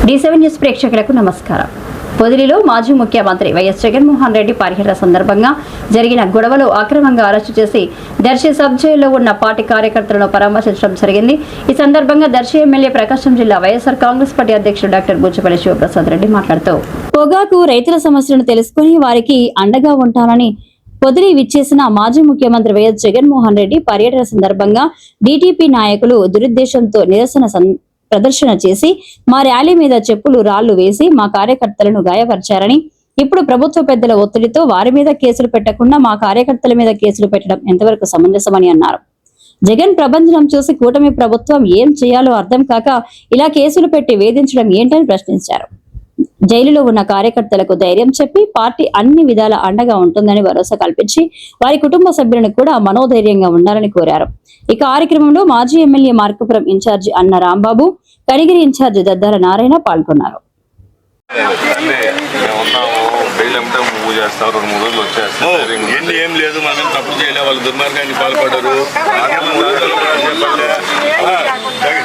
D7 news ప్రేక్షకులకు నమస్కారం. పొదిలిలో మాజీ ముఖ్యమంత్రి వైఎస్ జగన్మోహన్ రెడ్డి పర్యటన సందర్భంగా జరిగిన గొడవలో అక్రమంగా అరెస్టు చేసి దర్శి సబ్ జైల్లో ఉన్న పార్టీ కార్యకర్తలను పరామర్శించడం జరిగింది. ఈ సందర్భంగా దర్శి ఎమ్మెల్యే ప్రకాశం జిల్లా వైఎస్ఆర్ కాంగ్రెస్ పార్టీ అధ్యక్షుడు డాక్టర్ బుచ్చపల్లి శివప్రసాద్ రెడ్డి మాట్లాడుతూ పొగాకు రైతుల సమస్యలను తెలుసుకుని వారికి అండగా ఉంటానని పొదిలి విచ్చేసిన మాజీ ముఖ్యమంత్రి వైఎస్ జగన్మోహన్ రెడ్డి పర్యటన సందర్భంగా డీటీపీ నాయకులు దురుద్దేశంతో నిరసన ప్రదర్శన చేసి మా ర్యాలీ మీద చెప్పులు రాళ్లు వేసి మా కార్యకర్తలను గాయపరిచారని, ఇప్పుడు ప్రభుత్వ పెద్దల ఒత్తిడితో వారి మీద కేసులు పెట్టకుండా మా కార్యకర్తల మీద కేసులు పెట్టడం ఎంతవరకు సమంజసమని అన్నారు. జగన్ ప్రబంధనం చూసి కూటమి ప్రభుత్వం ఏం చేయాలో అర్థం కాక ఇలా కేసులు పెట్టి వేధించడం ఏంటని ప్రశ్నించారు. జైలులో ఉన్న కార్యకర్తలకు ధైర్యం చెప్పి పార్టీ అన్ని విధాల అండగా ఉంటుందని భరోసా కల్పించి వారి కుటుంబ సభ్యులను కూడా మనోధైర్యంగా ఉండాలని కోరారు. ఈ కార్యక్రమంలో మాజీ ఎమ్మెల్యే మార్కపురం ఇన్ఛార్జి అన్న రాంబాబు, కనిగిరి ఇన్ఛార్జి దద్దాల నారాయణ పాల్గొన్నారు. ఏం లేదు, మనం తప్పు చేయలే, వాళ్ళు దుర్మార్గాన్ని పాల్పడ్డారు.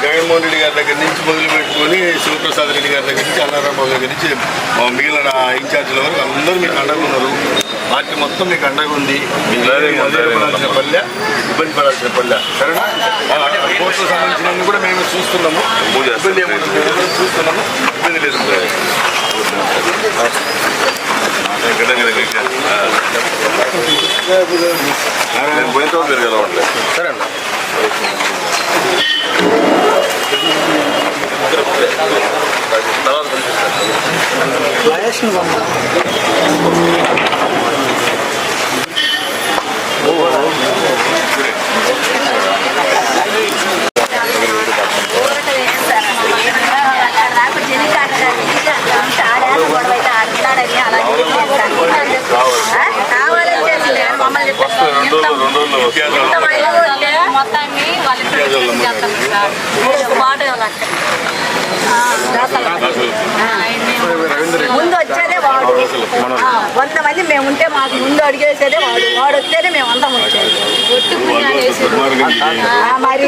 జగన్మోహన్ రెడ్డి గారి దగ్గర నుంచి మొదలు పెట్టుకొని శివప్రసాద్ రెడ్డి గారి దగ్గర నుంచి అన్నారాంబాబు దగ్గర నుంచి మిగిలిన ఇన్ఛార్జీల వరకు అందరూ మీకు అండగా ఉన్నారు. పార్టీ మొత్తం మీకు అండగా ఉంది. పడాల్సిన పల్లె, ఇబ్బంది పడాల్సిన పల్లె, సరేనా? కోర్టుకు సంబంధించినవి కూడా మేము చూస్తున్నాము. ఇబ్బంది ఏమవుతుంది చూస్తున్నాము, ఇబ్బంది లేదు. పోయిన పెరగాలి సరే అన్న. ముందు వచ్చేదే వాడు. 100 మంది మేము ఉంటే మాకు ముందు అడిగేసేదే వాడు. వాడు వస్తేనే మేము అందరం వచ్చేది. మరి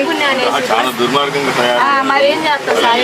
ఏం చేస్తాం సార్?